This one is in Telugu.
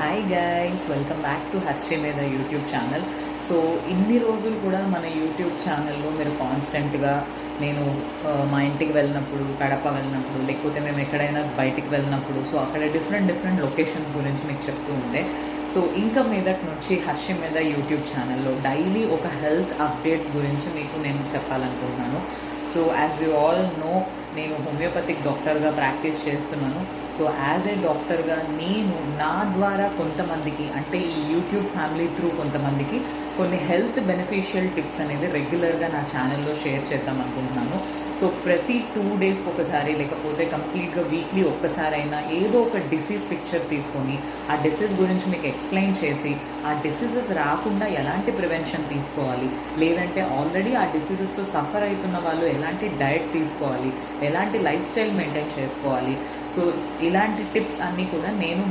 Hi guys, welcome back to Harshi మీద యూట్యూబ్ ఛానల్. సో ఇన్ని రోజులు కూడా మన యూట్యూబ్ ఛానల్లో మీరు కాన్స్టెంట్గా నేను మా ఇంటికి వెళ్ళినప్పుడు, కడప వెళ్ళినప్పుడు, లేకపోతే మేము ఎక్కడైనా బయటికి వెళ్ళినప్పుడు సో అక్కడ డిఫరెంట్ లొకేషన్స్ గురించి మీకు చెప్తూ ఉండే. సో ఇంకా మీదటి నుంచి హర్షి మీద యూట్యూబ్ ఛానల్లో డైలీ ఒక హెల్త్ అప్డేట్స్ గురించి మీకు నేను చెప్పాలనుకుంటున్నాను. So as you all know, నేను హోమియోపతిక్ డాక్టర్గా ప్రాక్టీస్ చేస్తున్నాను. సో యాజ్ ఏ డాక్టర్గా నేను నా ద్వారా కొంతమందికి, అంటే ఈ యూట్యూబ్ ఫ్యామిలీ త్రూ కొంతమందికి కొన్ని హెల్త్ బెనిఫిషియల్ టిప్స్ అనేది రెగ్యులర్గా నా ఛానల్లో షేర్ చేద్దాం అనుకుంటున్నాను. సో ప్రతి 2 డేస్కి ఒకసారి, లేకపోతే కంప్లీట్గా వీక్లీ ఒక్కసారైనా ఏదో ఒక డిసీజ్ పిక్చర్ తీసుకొని ఆ డిసీజ్ గురించి మీకు ఎక్స్ప్లెయిన్ చేసి ఆ డిసీజెస్ రాకుండా ఎలాంటి ప్రివెన్షన్ తీసుకోవాలి, లేదంటే ఆల్రెడీ ఆ డిసీజెస్తో సఫర్ అవుతున్న వాళ్ళు ఎలాంటి డయట్ తీసుకోవాలి, ఎలాంటి లైఫ్ స్టైల్ మెయింటైన్ చేసుకోవాలి, సో ఇలాంటి టిప్స్ అన్నీ కూడా నేను